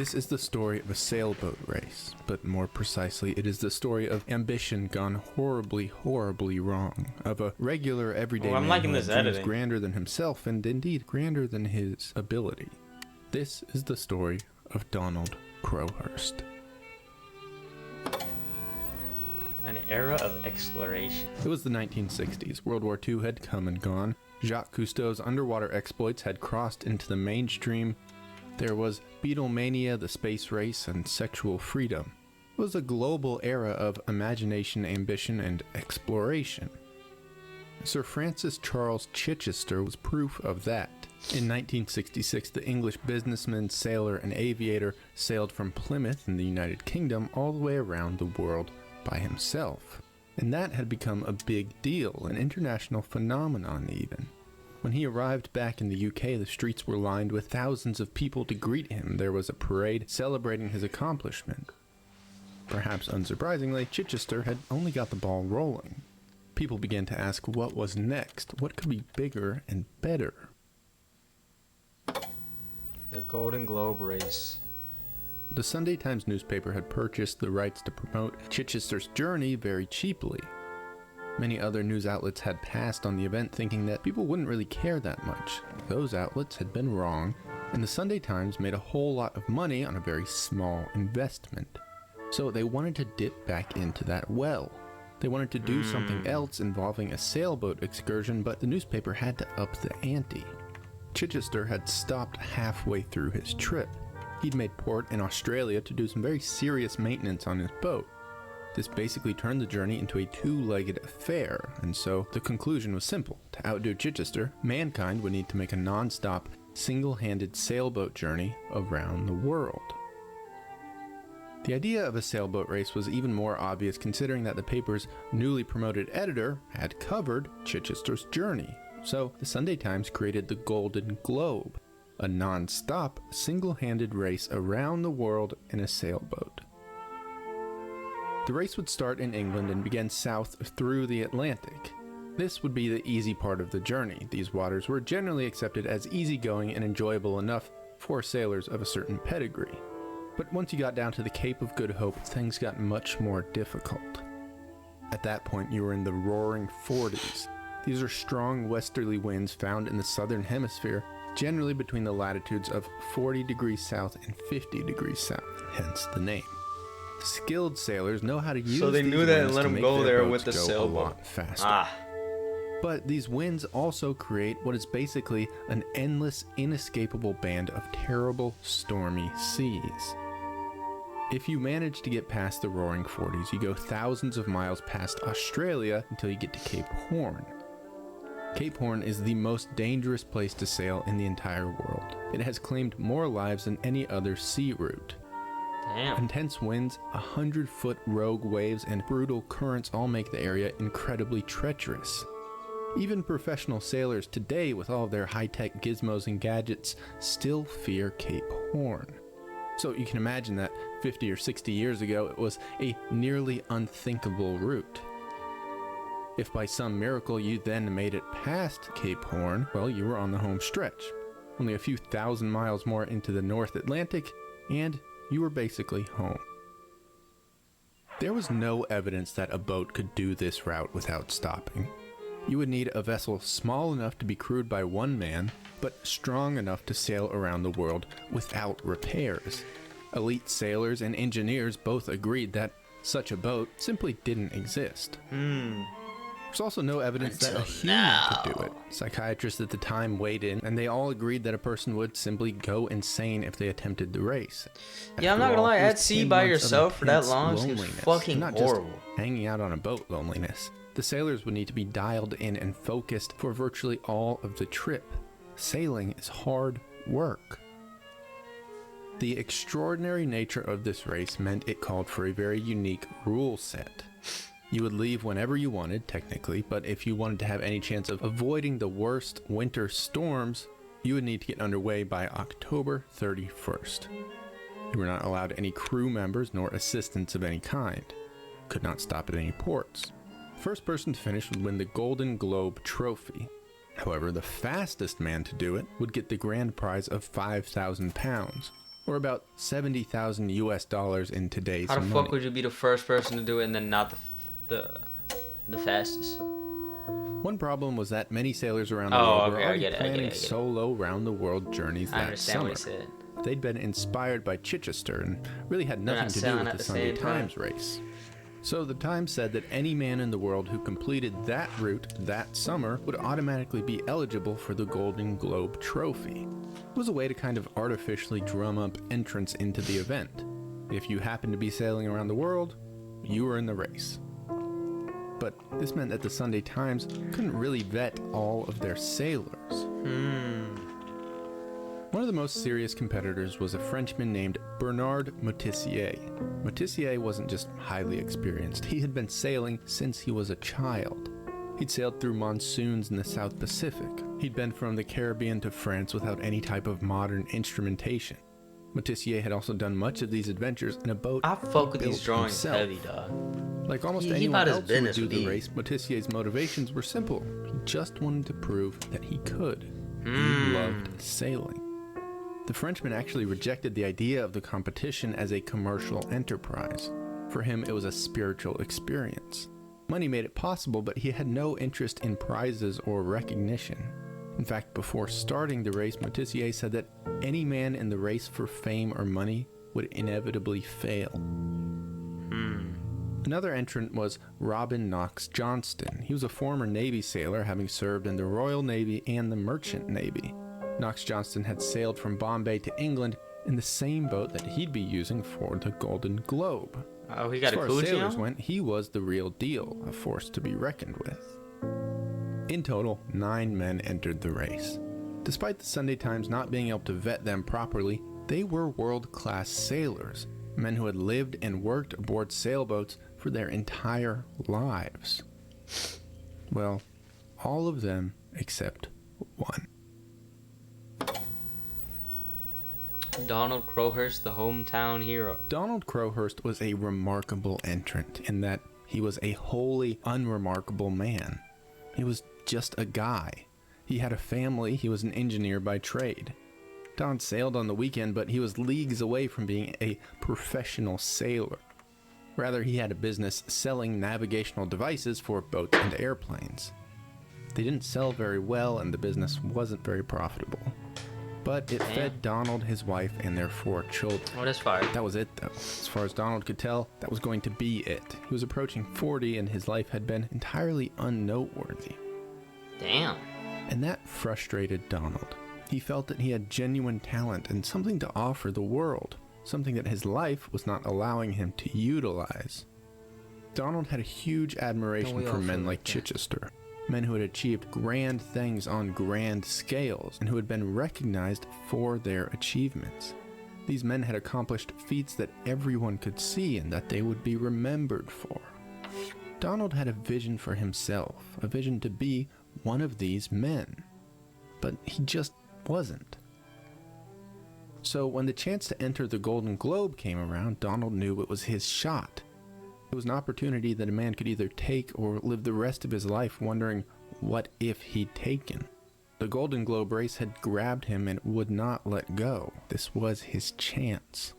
This is the story of a sailboat race, but more precisely, it is the story of ambition gone horribly, horribly wrong. Of a regular, everyday man who had dreams grander than himself, and indeed grander than his ability. This is the story of Donald Crowhurst. An era of exploration. It was the 1960s. World War II had come and gone. Jacques Cousteau's underwater exploits had crossed into the mainstream. There was Beatlemania, the space race, and sexual freedom. It was a global era of imagination, ambition, and exploration. Sir Francis Charles Chichester was proof of that. In 1966, the English businessman, sailor, and aviator sailed from Plymouth in the United Kingdom all the way around the world by himself. And that had become a big deal, an international phenomenon even. When he arrived back in the UK, the streets were lined with thousands of people to greet him. There was a parade celebrating his accomplishment. Perhaps unsurprisingly, Chichester had only got the ball rolling. People began to ask what was next, what could be bigger and better. The Golden Globe race. The Sunday Times newspaper had purchased the rights to promote Chichester's journey very cheaply. Many other news outlets had passed on the event thinking that people wouldn't really care that much. Those outlets had been wrong, and the Sunday Times made a whole lot of money on a very small investment. So they wanted to dip back into that well. They wanted to do something else involving a sailboat excursion, but the newspaper had to up the ante. Chichester had stopped halfway through his trip. He'd made port in Australia to do some very serious maintenance on his boat. This basically turned the journey into a two-legged affair, and so the conclusion was simple. To outdo Chichester, mankind would need to make a non-stop, single-handed sailboat journey around the world. The idea of a sailboat race was even more obvious considering that the paper's newly promoted editor had covered Chichester's journey. So the Sunday Times created the Golden Globe, a non-stop, single-handed race around the world in a sailboat. The race would start in England and begin south through the Atlantic. This would be the easy part of the journey. These waters were generally accepted as easygoing and enjoyable enough for sailors of a certain pedigree. But once you got down to the Cape of Good Hope, things got much more difficult. At that point, you were in the roaring 40s. These are strong westerly winds found in the southern hemisphere, generally between the latitudes of 40 degrees south and 50 degrees south, hence the name. Skilled sailors know how to use so they these knew that and winds let to them make go their there boats with the go sailboat. a lot faster. But these winds also create what is basically an endless, inescapable band of terrible, stormy seas. If you manage to get past the roaring 40s, you go thousands of miles past Australia until you get to Cape Horn. Cape Horn is the most dangerous place to sail in the entire world. It has claimed more lives than any other sea route. Damn. Intense winds, 100-foot rogue waves, and brutal currents all make the area incredibly treacherous. Even professional sailors today, with all of their high-tech gizmos and gadgets, still fear Cape Horn. So you can imagine that 50 or 60 years ago, it was a nearly unthinkable route. If by some miracle you then made it past Cape Horn, well, you were on the home stretch. Only a few thousand miles more into the North Atlantic, and you were basically home. There was no evidence that a boat could do this route without stopping. You would need a vessel small enough to be crewed by one man, but strong enough to sail around the world without repairs. Elite sailors and engineers both agreed that such a boat simply didn't exist. There's also no evidence that a human could do it. Psychiatrists at the time weighed in, and they all agreed that a person would simply go insane if they attempted the race. Yeah, I'm not gonna lie, at sea by yourself for that long is fucking horrible. Just hanging out on a boat loneliness. The sailors would need to be dialed in and focused for virtually all of the trip. Sailing is hard work. The extraordinary nature of this race meant it called for a very unique rule set. You would leave whenever you wanted, technically, but if you wanted to have any chance of avoiding the worst winter storms, you would need to get underway by October 31st. You were not allowed any crew members nor assistants of any kind. Could not stop at any ports. The first person to finish would win the Golden Globe trophy. However, the fastest man to do it would get the grand prize of £5,000. or about 70,000 US dollars in today's money. How the fuck would you be the first person to do it and then not the fastest? One problem was that many sailors around the world were already planning solo round-the-world journeys that summer. They'd been inspired by Chichester and really had nothing to do with the Sunday Times race. So the Times said that any man in the world who completed that route that summer would automatically be eligible for the Golden Globe Trophy. It was a way to kind of artificially drum up entrance into the event. If you happened to be sailing around the world, you were in the race. But this meant that the Sunday Times couldn't really vet all of their sailors. One of the most serious competitors was a Frenchman named Bernard Moitessier. Moitessier wasn't just highly experienced, he had been sailing since he was a child. He'd sailed through monsoons in the South Pacific. He'd been from the Caribbean to France without any type of modern instrumentation. Moitessier had also done much of these adventures in a boat I fuck with these drawings himself. Heavy, dog. Like almost anyone else who would do the race, Moitessier's motivations were simple. He just wanted to prove that he could. He loved sailing. The Frenchman actually rejected the idea of the competition as a commercial enterprise. For him, it was a spiritual experience. Money made it possible, but he had no interest in prizes or recognition. In fact, before starting the race, Moitessier said that any man in the race for fame or money would inevitably fail. Another entrant was Robin Knox Johnston. He was a former Navy sailor, having served in the Royal Navy and the Merchant Navy. Knox Johnston had sailed from Bombay to England in the same boat that he'd be using for the Golden Globe. Oh, he got as far as sailors went, he was the real deal, a force to be reckoned with. In total, 9 men entered the race. Despite the Sunday Times not being able to vet them properly, they were world-class sailors, men who had lived and worked aboard sailboats for their entire lives. Well, all of them except one. Donald Crowhurst, the hometown hero. Donald Crowhurst was a remarkable entrant in that he was a wholly unremarkable man. He was just a guy. He had a family, he was an engineer by trade. Don sailed on the weekend, but he was leagues away from being a professional sailor. Rather, he had a business selling navigational devices for boats and airplanes. They didn't sell very well, and the business wasn't very profitable. But it fed Donald, his wife, and their 4 children. Oh, that's fire. That was it, though. As far as Donald could tell, that was going to be it. He was approaching 40, and his life had been entirely unnoteworthy. Damn. And that frustrated Donald. He felt that he had genuine talent and something to offer the world, something that his life was not allowing him to utilize. Donald had a huge admiration for men like Chichester. Men who had achieved grand things on grand scales and who had been recognized for their achievements. These men had accomplished feats that everyone could see and that they would be remembered for. Donald had a vision for himself, a vision to be one of these men. But he just wasn't. So when the chance to enter the Golden Globe came around, Donald knew it was his shot. It was an opportunity that a man could either take or live the rest of his life wondering what if he'd taken. The Golden Globe race had grabbed him and would not let go. This was his chance.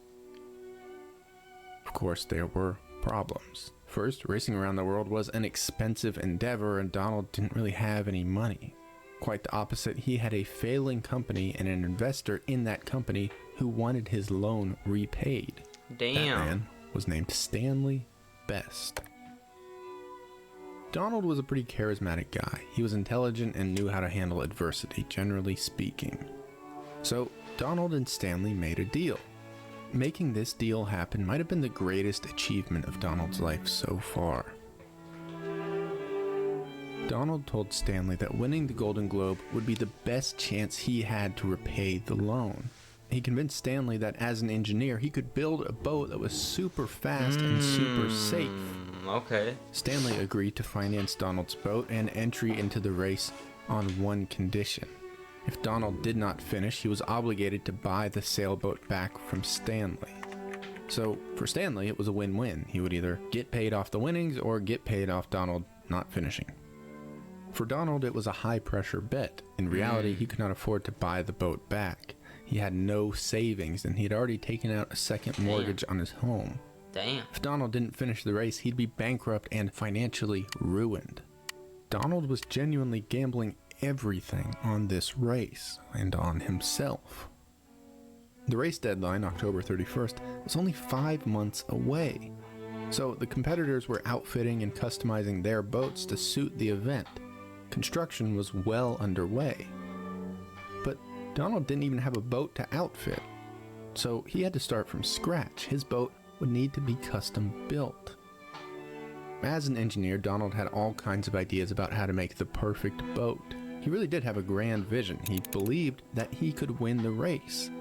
Of course, there were problems. First, racing around the world was an expensive endeavor, and Donald didn't really have any money. Quite the opposite, he had a failing company and an investor in that company who wanted his loan repaid. Damn. That man was named Stanley Best. Donald was a pretty charismatic guy. He was intelligent and knew how to handle adversity, generally speaking. So Donald and Stanley made a deal. Making this deal happen might have been the greatest achievement of Donald's life so far. Donald told Stanley that winning the Golden Globe would be the best chance he had to repay the loan. He convinced Stanley that as an engineer, he could build a boat that was super fast and super safe. Okay. Stanley agreed to finance Donald's boat and entry into the race on one condition. If Donald did not finish, he was obligated to buy the sailboat back from Stanley. So for Stanley, it was a win-win. He would either get paid off the winnings or get paid off Donald not finishing. For Donald, it was a high-pressure bet. In reality, he could not afford to buy the boat back. He had no savings, and he had already taken out a second mortgage on his home. Damn. If Donald didn't finish the race, he'd be bankrupt and financially ruined. Donald was genuinely gambling everything on this race and on himself. The race deadline, October 31st, was only 5 months away. So the competitors were outfitting and customizing their boats to suit the event. Construction was well underway. But Donald didn't even have a boat to outfit. So he had to start from scratch. His boat would need to be custom built. As an engineer, Donald had all kinds of ideas about how to make the perfect boat. He really did have a grand vision. He believed that he could win the race.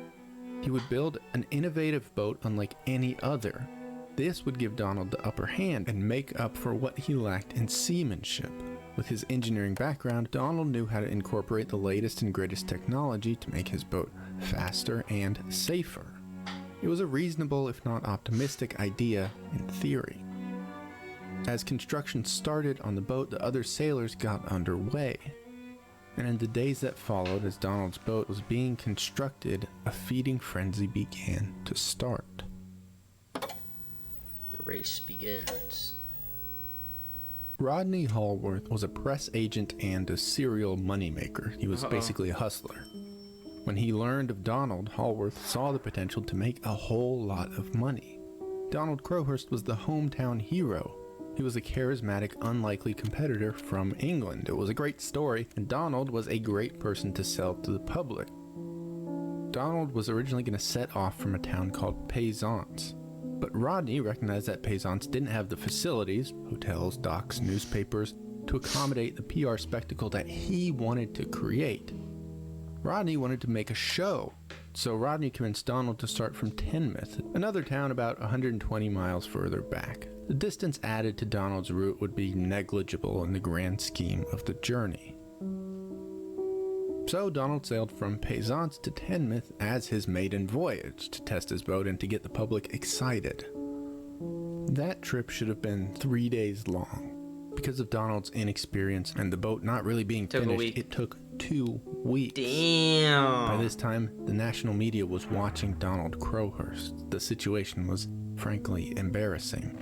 He would build an innovative boat unlike any other. This would give Donald the upper hand and make up for what he lacked in seamanship. With his engineering background, Donald knew how to incorporate the latest and greatest technology to make his boat faster and safer. It was a reasonable, if not optimistic, idea in theory. As construction started on the boat, the other sailors got underway. And in the days that followed, as Donald's boat was being constructed, a feeding frenzy began to start. The race begins. Rodney Hallworth was a press agent and a serial moneymaker. He was basically a hustler. When he learned of Donald, Hallworth saw the potential to make a whole lot of money. Donald Crowhurst was the hometown hero. He was a charismatic, unlikely competitor from England. It was a great story, and Donald was a great person to sell to the public. Donald was originally going to set off from a town called Penzance, but Rodney recognized that Penzance didn't have the facilities, hotels, docks, newspapers, to accommodate the PR spectacle that he wanted to create. Rodney wanted to make a show, so Rodney convinced Donald to start from Teignmouth, another town about 120 miles further back. The distance added to Donald's route would be negligible in the grand scheme of the journey. So Donald sailed from Penzance to Teignmouth as his maiden voyage to test his boat and to get the public excited. That trip should have been 3 days long. Because of Donald's inexperience and the boat not really being finished, it took 2 weeks. Damn. By this time, the national media was watching Donald Crowhurst. The situation was frankly embarrassing.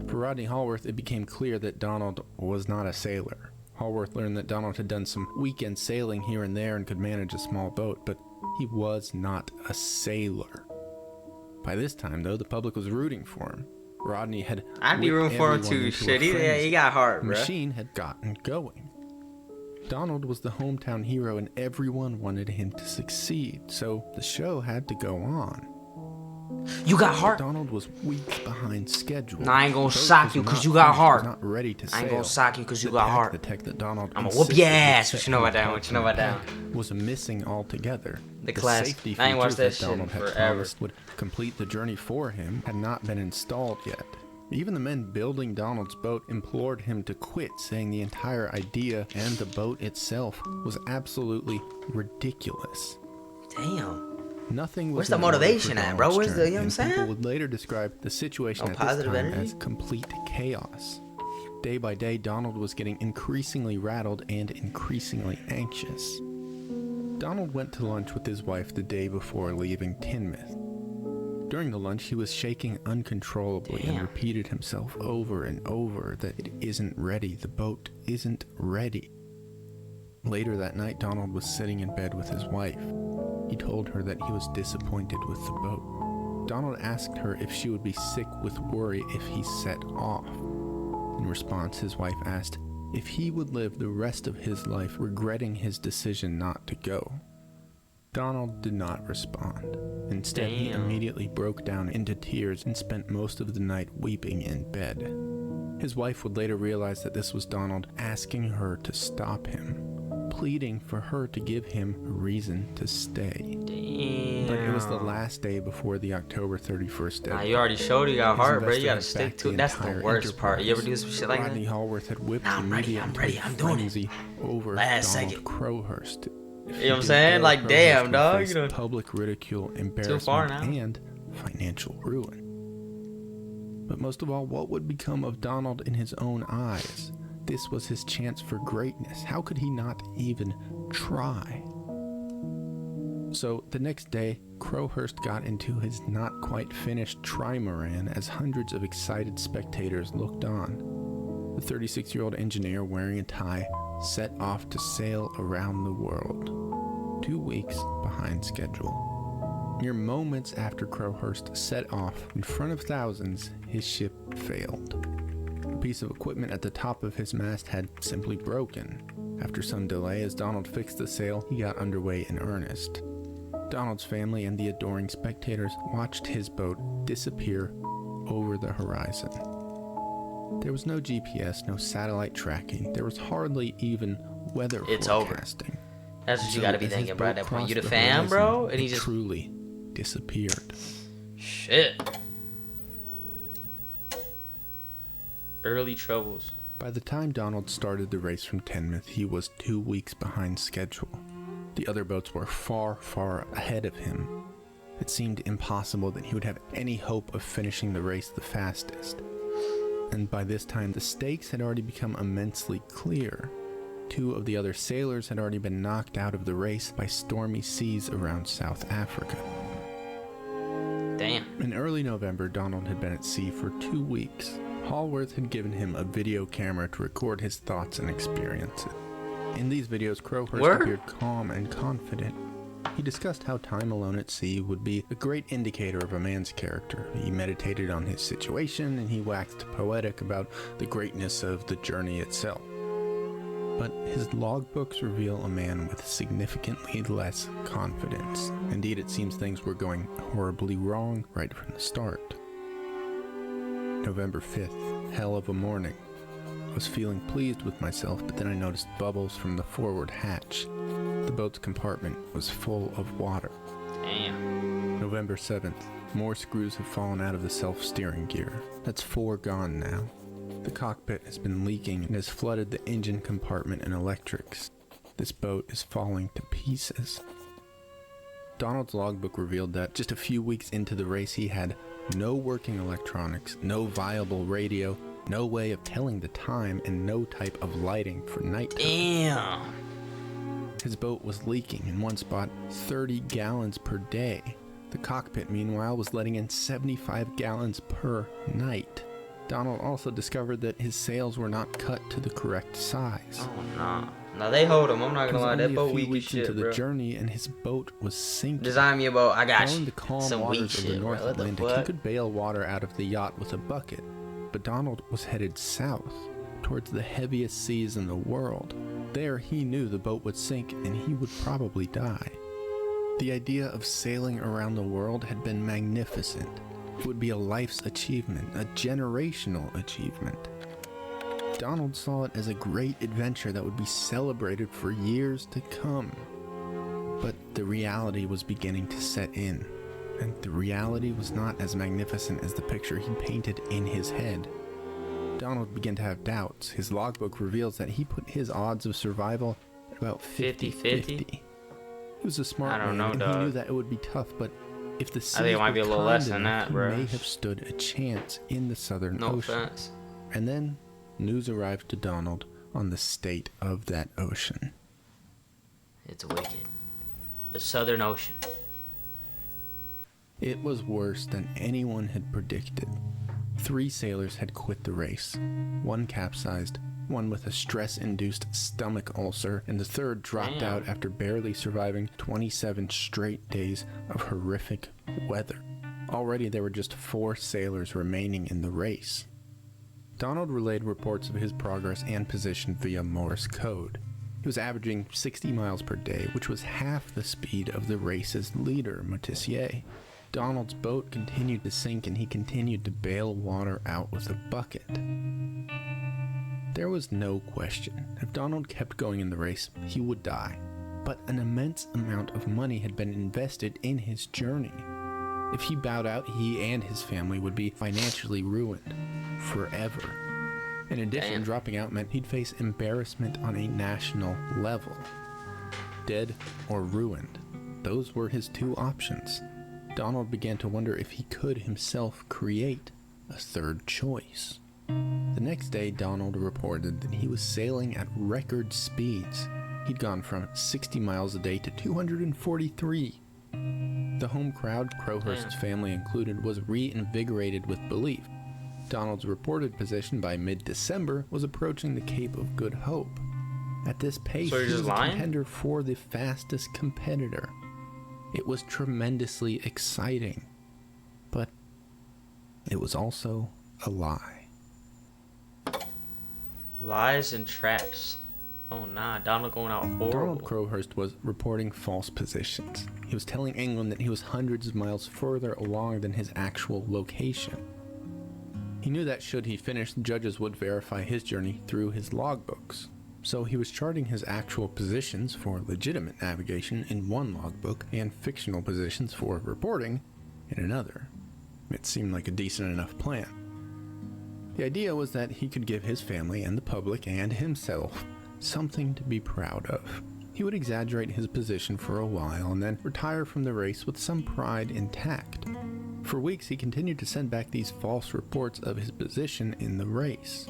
For Rodney Hallworth, it became clear that Donald was not a sailor. Hallworth learned that Donald had done some weekend sailing here and there and could manage a small boat, but he was not a sailor. By this time, though, the public was rooting for him. Rodney had I'd be rooting for him too. Shit, he got heart, bro. The machine had gotten going. Donald was the hometown hero and everyone wanted him to succeed, so the show had to go on. You got heart. Donald was weeks behind schedule. Nah, I ain't gonna sock you because you got heart. Not ready to sail. I ain't gonna sock you because you got heart. The tech that Donald I'm gonna whoop your ass. What you know about that? What you know about that? Was missing altogether. The class. Safety I ain't watched that features shit Donald had forever. promised would complete the journey for him had not been installed yet. Even the men building Donald's boat implored him to quit, saying the entire idea and the boat itself was absolutely ridiculous. Damn. Nothing was Where's the motivation at, bro? Where's the, you know what I'm saying? People would later describe the situation at this time as complete chaos. Day by day, Donald was getting increasingly rattled and increasingly anxious. Donald went to lunch with his wife the day before leaving Teignmouth. During the lunch, he was shaking uncontrollably and repeated himself over and over that it isn't ready, the boat isn't ready. Later that night, Donald was sitting in bed with his wife. He told her that he was disappointed with the boat. Donald asked her if she would be sick with worry if he set off. In response, his wife asked if he would live the rest of his life regretting his decision not to go. Donald did not respond. Instead, he immediately broke down into tears and spent most of the night weeping in bed. His wife would later realize that this was Donald asking her to stop him, pleading for her to give him a reason to stay. Damn. But it was the last day before the October 31st deadline. Nah, you already showed you got heart, bro. You gotta stick to it. That's the worst part. You ever do some shit like that? Rodney Hallworth had whipped I'm ready, I'm doing it. Over Last Donald second. Crowhurst. You know what I'm saying? Like, damn, dog. You know, public ridicule, embarrassment, and financial ruin. But most of all, what would become of Donald in his own eyes? This was his chance for greatness. How could he not even try? So the next day, Crowhurst got into his not quite finished trimaran as hundreds of excited spectators looked on. The 36-year-old engineer wearing a tie set off to sail around the world, 2 weeks behind schedule. Mere moments after Crowhurst set off in front of thousands, his ship failed. A piece of equipment at the top of his mast had simply broken. After some delay, as Donald fixed the sail, he got underway in earnest. Donald's family and the adoring spectators watched his boat disappear over the horizon. There was no GPS, no satellite tracking. There was hardly even weather forecasting. Over. That's what you gotta be thinking, bro. At that point, you the fan, bro, and he just truly disappeared. Shit. Early troubles. By the time Donald started the race from Teignmouth, he was 2 weeks behind schedule. The other boats were far, far ahead of him. It seemed impossible that he would have any hope of finishing the race the fastest. And by this time, the stakes had already become immensely clear. 2 of the other sailors had already been knocked out of the race by stormy seas around South Africa. Damn. In early November, Donald had been at sea for 2 weeks. Hallworth had given him a video camera to record his thoughts and experiences. In these videos, Crowhurst appeared calm and confident. He discussed how time alone at sea would be a great indicator of a man's character. He meditated on his situation, and he waxed poetic about the greatness of the journey itself. But his logbooks reveal a man with significantly less confidence. Indeed, it seems things were going horribly wrong right from the start. November 5th, hell of a morning. I was feeling pleased with myself, but then I noticed bubbles from the forward hatch. The boat's compartment was full of water. Damn. November 7th, more screws have fallen out of the self-steering gear. That's 4 gone now. The cockpit has been leaking and has flooded the engine compartment and electrics. This boat is falling to pieces. Donald's logbook revealed that just a few weeks into the race, he had no working electronics, no viable radio, no way of telling the time, and no type of lighting for nighttime. Damn. His boat was leaking in one spot 30 gallons per day. The cockpit, meanwhile, was letting in 75 gallons per night. Donald also discovered that his sails were not cut to the correct size. Oh, no. No, they hold him. I'm not gonna lie. That boat weak as shit, into the journey, and his boat was sinking. Design me a boat. I got you. In the calm waters of the North Atlantic, he could bail water out of the yacht with a bucket. But Donald was headed south, towards the heaviest seas in the world. There, he knew the boat would sink, and he would probably die. The idea of sailing around the world had been magnificent. It would be a life's achievement, a generational achievement. Donald saw it as a great adventure that would be celebrated for years to come. But the reality was beginning to set in, and the reality was not as magnificent as the picture he painted in his head. Donald began to have doubts. His logbook reveals that he put his odds of survival at about 50-50. He was a smart man, and he knew that it would be tough, but if the seas I think it might be a little less than that, bro. He may have stood a chance in the Southern Ocean. Offense. And then news arrived to Donald on the state of that ocean. It's wicked. The Southern Ocean. It was worse than anyone had predicted. 3 sailors had quit the race. 1 capsized, 1 with a stress-induced stomach ulcer, and the 3rd dropped out after barely surviving 27 straight days of horrific weather. Already there were just 4 sailors remaining in the race. Donald relayed reports of his progress and position via Morse code. He was averaging 60 miles per day, which was half the speed of the race's leader, Motissier. Donald's boat continued to sink, and he continued to bail water out with a bucket. There was no question. If Donald kept going in the race, he would die. But an immense amount of money had been invested in his journey. If he bowed out, he and his family would be financially ruined forever. In addition, dropping out meant he'd face embarrassment on a national level. Dead or ruined. Those were his 2 options. Donald began to wonder if he could himself create a 3rd choice. The next day, Donald reported that he was sailing at record speeds. He'd gone from 60 miles a day to 243. The home crowd, Crowhurst's family included, was reinvigorated with belief. Donald's reported position by mid-December was approaching the Cape of Good Hope. At this pace, he was a contender for the fastest competitor. It was tremendously exciting, but it was also a lie. Lies and traps. Oh nah, Donald going out horrible. Donald Crowhurst was reporting false positions. He was telling England that he was hundreds of miles further along than his actual location. He knew that should he finish, the judges would verify his journey through his logbooks. So he was charting his actual positions for legitimate navigation in one logbook and fictional positions for reporting in another. It seemed like a decent enough plan. The idea was that he could give his family and the public and himself something to be proud of. He would exaggerate his position for a while and then retire from the race with some pride intact. For weeks he continued to send back these false reports of his position in the race.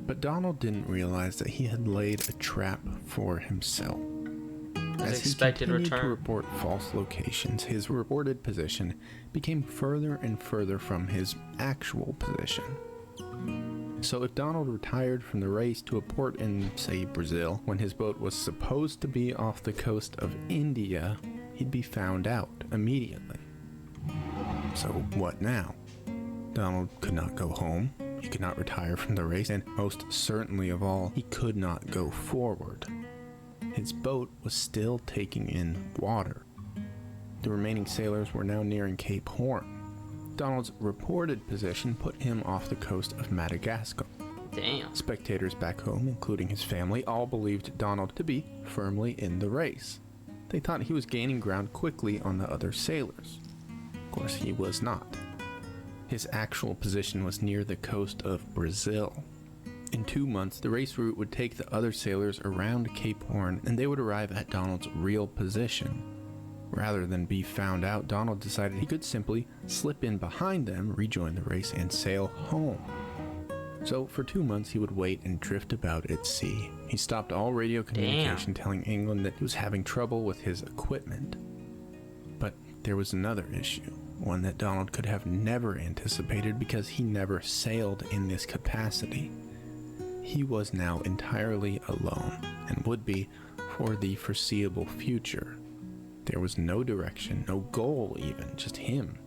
But Donald didn't realize that he had laid a trap for himself. As he continued to report false locations, his reported position became further and further from his actual position. So if Donald retired from the race to a port in, say, Brazil, when his boat was supposed to be off the coast of India, he'd be found out immediately. So what now? Donald could not go home, he could not retire from the race, and most certainly of all, he could not go forward. His boat was still taking in water. The remaining sailors were now nearing Cape Horn. Donald's reported position put him off the coast of Madagascar. Damn. Spectators back home, including his family, all believed Donald to be firmly in the race. They thought he was gaining ground quickly on the other sailors. Of course, he was not. His actual position was near the coast of Brazil. In 2 months, the race route would take the other sailors around Cape Horn, and they would arrive at Donald's real position. Rather than be found out, Donald decided he could simply slip in behind them, rejoin the race, and sail home. So for 2 months, he would wait and drift about at sea. He stopped all radio communication, telling England that he was having trouble with his equipment. But there was another issue, one that Donald could have never anticipated because he never sailed in this capacity. He was now entirely alone, and would be for the foreseeable future. There was no direction, no goal even, just him,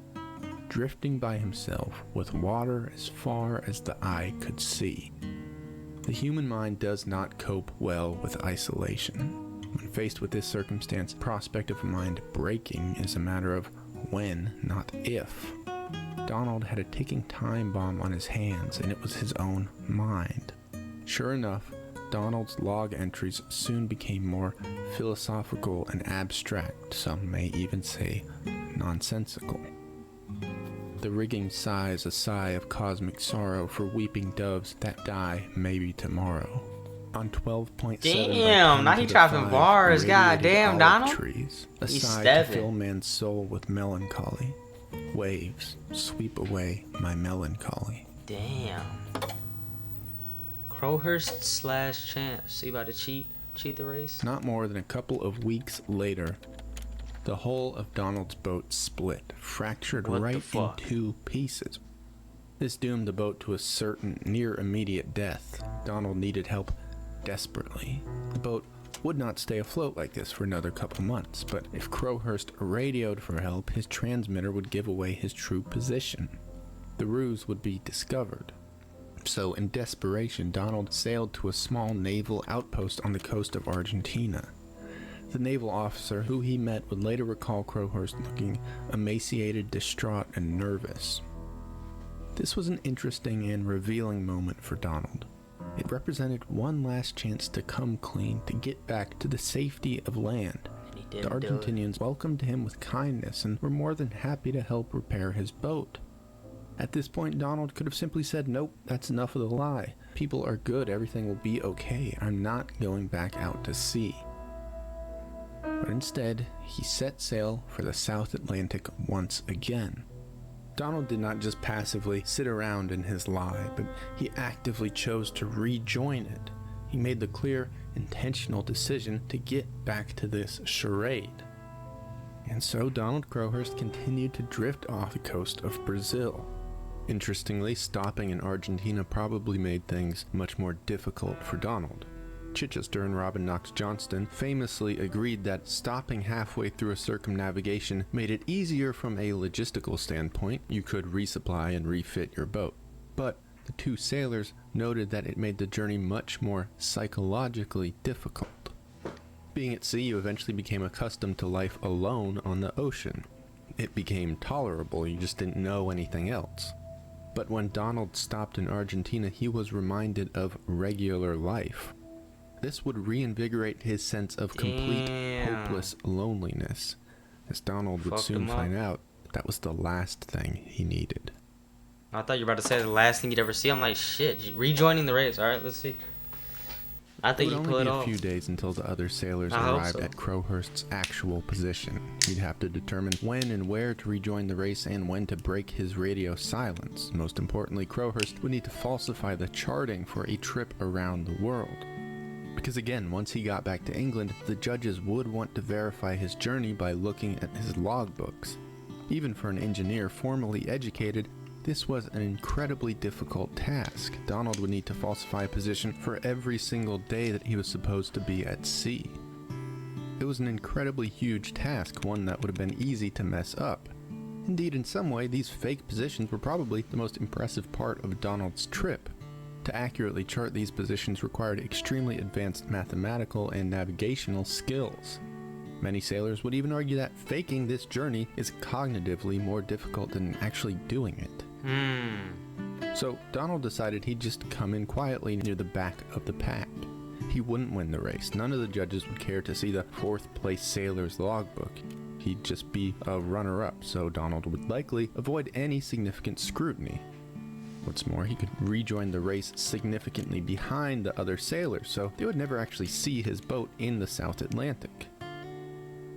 drifting by himself with water as far as the eye could see. The human mind does not cope well with isolation. When faced with this circumstance, prospect of mind breaking is a matter of when, not if. Donald had a ticking time bomb on his hands, and it was his own mind. Sure enough, Donald's log entries soon became more philosophical and abstract, some may even say nonsensical. The rigging sighs a sigh of cosmic sorrow for weeping doves that die maybe tomorrow. On 12.7 damn, now he dropping bars, goddamn, Donald. Trees, a sigh to fill man's soul with melancholy. Waves sweep away my melancholy. Damn. Crowhurst / Chance. He about to cheat the race? Not more than a couple of weeks later, the hull of Donald's boat split, fractured right in 2 pieces. This doomed the boat to a certain near immediate death. Donald needed help desperately. The boat would not stay afloat like this for another couple months, but if Crowhurst radioed for help, his transmitter would give away his true position. The ruse would be discovered. So, in desperation, Donald sailed to a small naval outpost on the coast of Argentina. The naval officer who he met would later recall Crowhurst looking emaciated, distraught, and nervous. This was an interesting and revealing moment for Donald. It represented one last chance to come clean, to get back to the safety of land. The Argentinians welcomed him with kindness and were more than happy to help repair his boat. At this point, Donald could have simply said, nope, that's enough of the lie. People are good, everything will be okay. I'm not going back out to sea. But instead, he set sail for the South Atlantic once again. Donald did not just passively sit around in his lie, but he actively chose to rejoin it. He made the clear, intentional decision to get back to this charade. And so Donald Crowhurst continued to drift off the coast of Brazil. Interestingly, stopping in Argentina probably made things much more difficult for Donald. Chichester and Robin Knox Johnston famously agreed that stopping halfway through a circumnavigation made it easier from a logistical standpoint. You could resupply and refit your boat. But the two sailors noted that it made the journey much more psychologically difficult. Being at sea, you eventually became accustomed to life alone on the ocean. It became tolerable, you just didn't know anything else. But when Donald stopped in Argentina, he was reminded of regular life. This would reinvigorate his sense of complete, hopeless loneliness, as Donald would soon find out that was the last thing he needed. I thought you were about to say the last thing you'd ever see. I'm like, shit, rejoining the race. All right, let's see. I think you pull it off. It would only be a few days until the other sailors arrived at Crowhurst's actual position. He'd have to determine when and where to rejoin the race and when to break his radio silence. Most importantly, Crowhurst would need to falsify the charting for a trip around the world. Because again, once he got back to England, the judges would want to verify his journey by looking at his logbooks. Even for an engineer formally educated, this was an incredibly difficult task. Donald would need to falsify a position for every single day that he was supposed to be at sea. It was an incredibly huge task, one that would have been easy to mess up. Indeed, in some way, these fake positions were probably the most impressive part of Donald's trip. To accurately chart these positions required extremely advanced mathematical and navigational skills. Many sailors would even argue that faking this journey is cognitively more difficult than actually doing it. So Donald decided he'd just come in quietly near the back of the pack. He wouldn't win the race. None of the judges would care to see the fourth place sailor's logbook. He'd just be a runner-up, so Donald would likely avoid any significant scrutiny. What's more, he could rejoin the race significantly behind the other sailors, so they would never actually see his boat in the South Atlantic.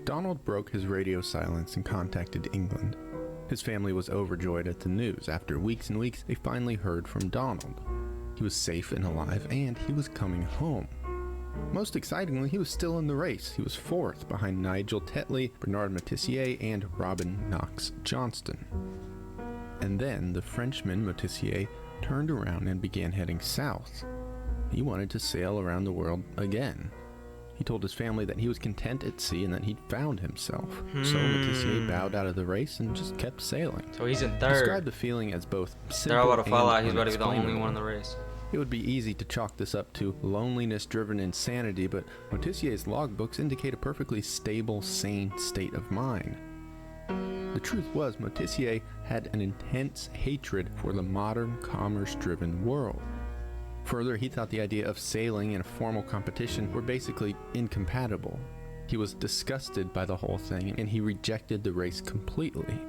Donald broke his radio silence and contacted England. His family was overjoyed at the news. After weeks and weeks, they finally heard from Donald. He was safe and alive, and he was coming home. Most excitingly, he was still in the race. He was fourth, behind Nigel Tetley, Bernard Moitessier, and Robin Knox Johnston. And then the Frenchman Moitessier turned around and began heading south. He wanted to sail around the world again. He told his family that he was content at sea and that he'd found himself. So Moitessier bowed out of the race and just kept sailing. So he's in third. He described the feeling as both simple They're all about to fall out. and He's about to be the only unexplainable. one in the race. It would be easy to chalk this up to loneliness-driven insanity, but Moitessier's logbooks indicate a perfectly stable, sane state of mind. The truth was, Moitessier had an intense hatred for the modern, commerce-driven world. Further, he thought the idea of sailing in a formal competition were basically incompatible. He was disgusted by the whole thing, and he rejected the race completely.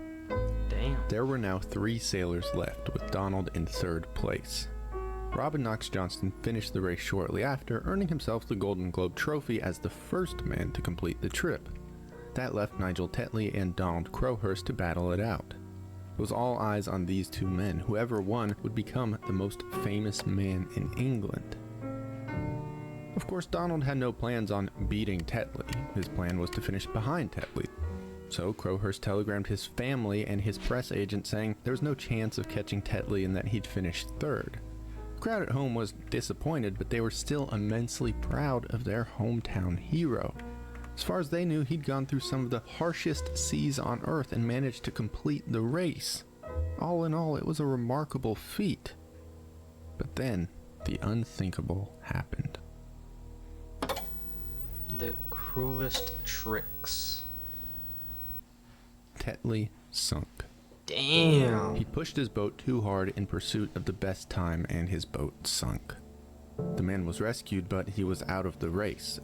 Damn. There were now 3 sailors left, with Donald in third place. Robin Knox Johnston finished the race shortly after, earning himself the Golden Globe Trophy as the first man to complete the trip. That left Nigel Tetley and Donald Crowhurst to battle it out. It was all eyes on these 2 men. Whoever won would become the most famous man in England. Of course, Donald had no plans on beating Tetley. His plan was to finish behind Tetley. So Crowhurst telegrammed his family and his press agent saying there was no chance of catching Tetley and that he'd finish third. The crowd at home was disappointed, but they were still immensely proud of their hometown hero. As far as they knew, he'd gone through some of the harshest seas on Earth and managed to complete the race. All in all, it was a remarkable feat. But then, the unthinkable happened. The cruelest tricks. Tetley sunk. Damn. He pushed his boat too hard in pursuit of the best time, and his boat sunk. The man was rescued, but he was out of the race.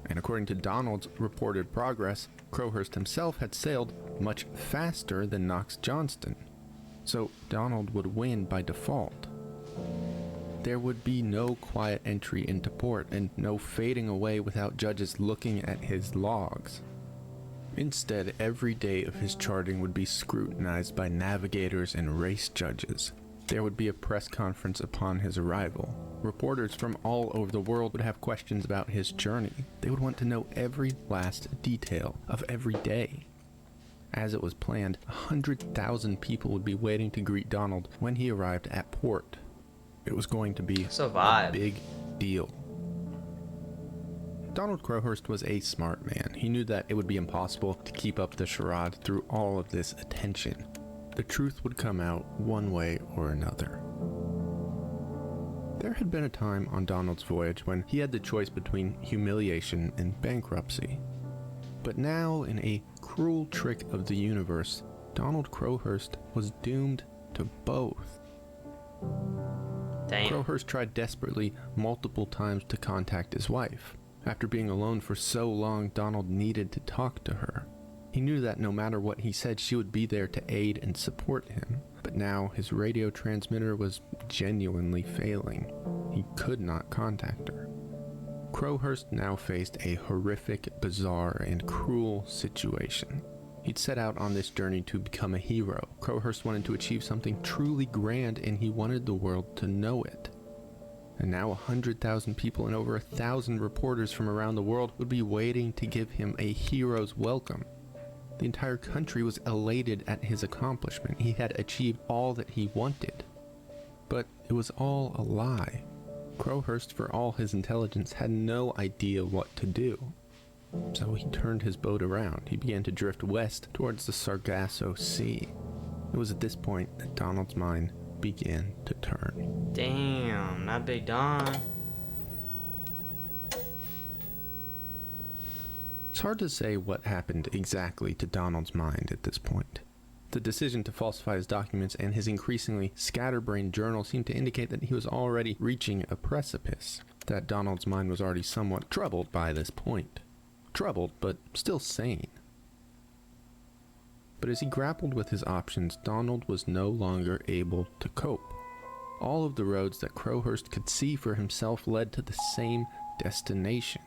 And according to Donald's reported progress, Crowhurst himself had sailed much faster than Knox Johnston. So Donald would win by default. There would be no quiet entry into port and no fading away without judges looking at his logs. Instead, every day of his charting would be scrutinized by navigators and race judges. There would be a press conference upon his arrival. Reporters from all over the world would have questions about his journey. They would want to know every last detail of every day. As it was planned, 100,000 people would be waiting to greet Donald when he arrived at port. It was going to be a big deal. Donald Crowhurst was a smart man. He knew that it would be impossible to keep up the charade through all of this attention. The truth would come out one way or another. There had been a time on Donald's voyage when he had the choice between humiliation and bankruptcy. But now, in a cruel trick of the universe, Donald Crowhurst was doomed to both. Damn. Crowhurst tried desperately multiple times to contact his wife. After being alone for so long, Donald needed to talk to her. He knew that no matter what he said, she would be there to aid and support him. But now his radio transmitter was genuinely failing. He could not contact her. Crowhurst now faced a horrific, bizarre, and cruel situation. He'd set out on this journey to become a hero. Crowhurst wanted to achieve something truly grand, and he wanted the world to know it. And now 100,000 people and over 1,000 reporters from around the world would be waiting to give him a hero's welcome. The entire country was elated at his accomplishment. He had achieved all that he wanted. But it was all a lie. Crowhurst, for all his intelligence, had no idea what to do. So he turned his boat around. He began to drift west towards the Sargasso Sea. It was at this point that Donald's mind began to turn. Damn, not Big Don. It's hard to say what happened exactly to Donald's mind at this point. The decision to falsify his documents and his increasingly scatterbrained journal seemed to indicate that he was already reaching a precipice, that Donald's mind was already somewhat troubled by this point. Troubled, but still sane. But as he grappled with his options, Donald was no longer able to cope. All of the roads that Crowhurst could see for himself led to the same destination: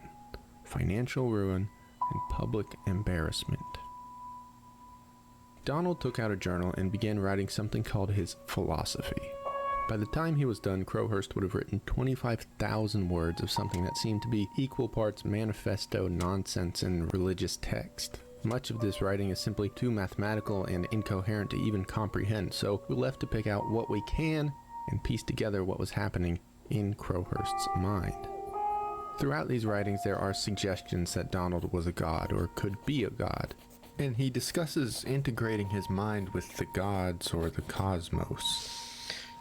financial ruin and public embarrassment. Donald took out a journal and began writing something called his philosophy. By the time he was done, Crowhurst would have written 25,000 words of something that seemed to be equal parts manifesto, nonsense, and religious text. Much of this writing is simply too mathematical and incoherent to even comprehend, so we're left to pick out what we can and piece together what was happening in Crowhurst's mind. Throughout these writings, there are suggestions that Donald was a god, or could be a god, and he discusses integrating his mind with the gods or the cosmos.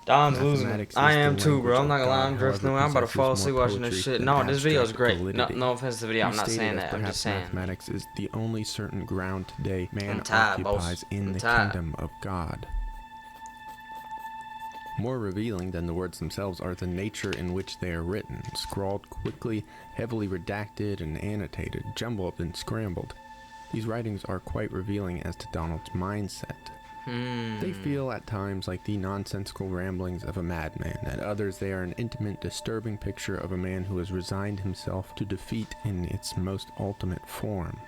Don's losing. I am too, bro. I'm not gonna lie, I'm drifting away. I'm about to fall asleep watching this shit. No, this video is great. No offense to the video. I'm not saying that. I'm just saying. Mathematics is the only certain ground today man occupies in the kingdom of God. More revealing than the words themselves are the nature in which they are written, scrawled quickly, heavily redacted and annotated, jumbled and scrambled. These writings are quite revealing as to Donald's mindset. They feel at times like the nonsensical ramblings of a madman. At others, they are an intimate, disturbing picture of a man who has resigned himself to defeat in its most ultimate form.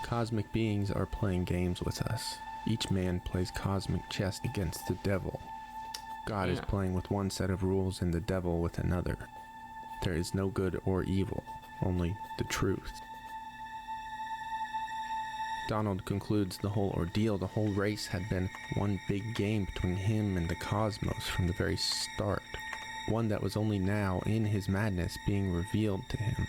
Cosmic beings are playing games with us. Each man plays cosmic chess against the devil. God is playing with one set of rules and the devil with another. There is no good or evil, only the truth. Donald concludes the whole ordeal, the whole race had been one big game between him and the cosmos from the very start. One that was only now, in his madness, being revealed to him.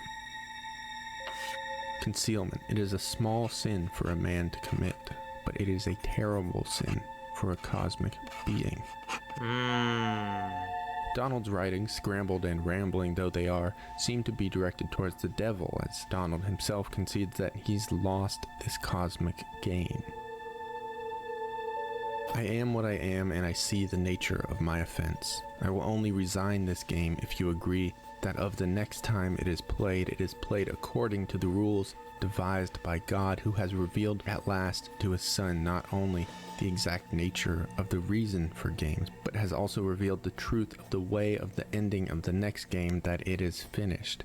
Concealment. It is a small sin for a man to commit, but it is a terrible sin for a cosmic being. Donald's writings, scrambled and rambling though they are, seem to be directed towards the devil, as Donald himself concedes that he's lost this cosmic game. I am what I am, and I see the nature of my offense. I will only resign this game if you agree that of the next time it is played according to the rules devised by God, who has revealed at last to his Son not only the exact nature of the reason for games, but has also revealed the truth of the way of the ending of the next game, that it is finished.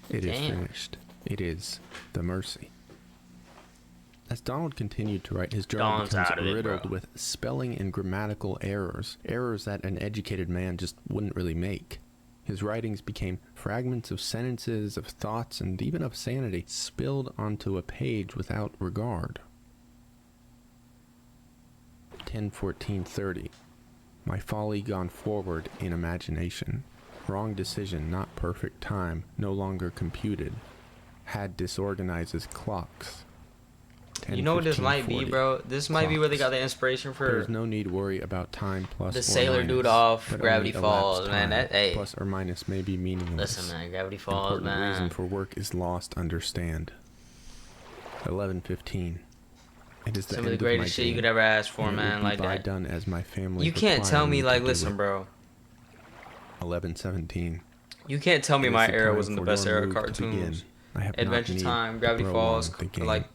It is finished. It is the mercy. As Donald continued to write, his journal becomes riddled with spelling and grammatical errors that an educated man just wouldn't really make. His writings became fragments of sentences, of thoughts, and even of sanity, spilled onto a page without regard. 10/14/30. My folly gone forward in imagination. Wrong decision, not perfect time, no longer computed. Had disorganizes clocks. You know what this might be, bro? This might be where they got the inspiration for. There's no need worry about time plus the or Sailor minus, Dude off but Gravity only Falls, elapsed man. time, That hey. plus or minus may be meaningless. Listen, man. Gravity Falls, Important man. reason for work is lost. Understand. 11:15. It is the Some end of the greatest shit you could ever ask for, man. Like that. Done as my family. You can't tell me like, listen, bro. 11:17. You can't tell me my era wasn't the best era of cartoons. Adventure Time, Gravity Falls, like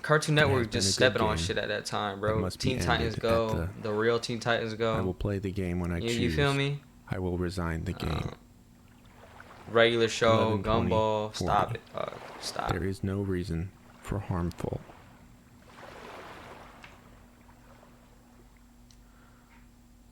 Cartoon Network just stepping on shit at that time, bro. Teen Titans Go, the real Teen Titans Go. I will play the game when I choose. You feel me? I will resign the game. Regular show, Gumball, stop it. Stop. There is no reason for harmful.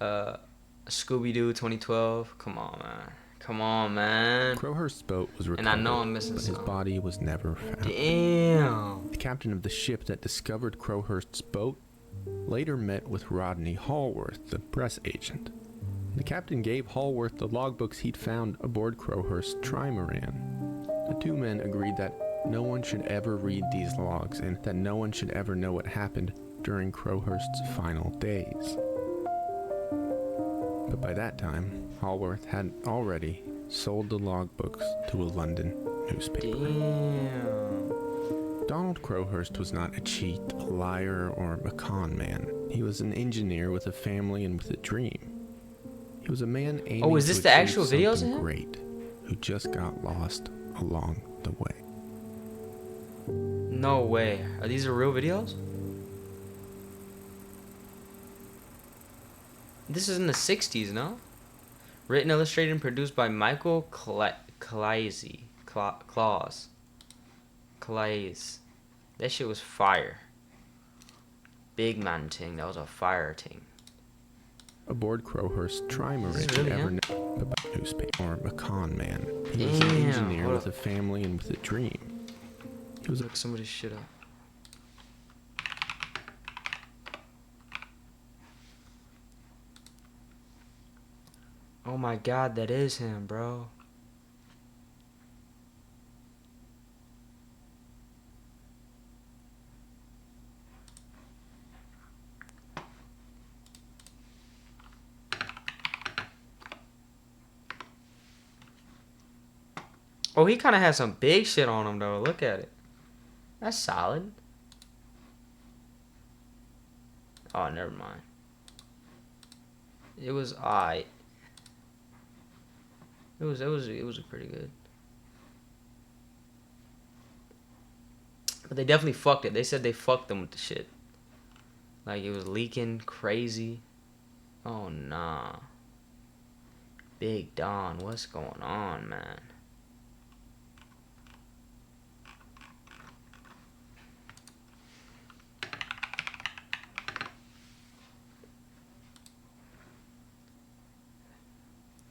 Scooby-Doo 2012. Come on, man. Come on, man. Crowhurst's boat was recovered, and I know I'm missing but some. His body was never found. Damn. The captain of the ship that discovered Crowhurst's boat later met with Rodney Hallworth, the press agent. The captain gave Hallworth the logbooks he'd found aboard Crowhurst's trimaran. The two men agreed that no one should ever read these logs and that no one should ever know what happened during Crowhurst's final days. But by that time, Hallworth had already sold the logbooks to a London newspaper. Damn. Donald Crowhurst was not a cheat, a liar, or a con man. He was an engineer with a family and with a dream. He was a man aiming is this to the actual achieve videos of something him? great, who just got lost along the way. No way. Are these real videos? This is in the 60s, no? Written, illustrated, and produced by Michael Claes. That shit was fire. Big man ting. That was a fire ting. Aboard Crowhurst's trimaran, really ever him? know about newspaper or a con man. He was an engineer with a family and with a dream. He was Look some of this shit up. Oh my god, that is him, bro. Oh, he kind of has some big shit on him, though. Look at it. That's solid. Oh, never mind. It was alright. It was pretty good. But they definitely fucked it. They said they fucked them with the shit. Like, it was leaking crazy. Oh, nah. Big Don, what's going on, man?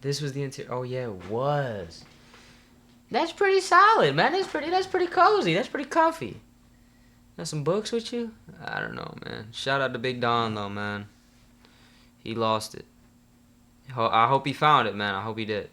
This was the interior. Oh yeah, it was. That's pretty solid, man. That's pretty cozy. That's pretty comfy. Got some books with you? I don't know, man. Shout out to Big Don though, man. He lost it. I hope he found it, man. I hope he did.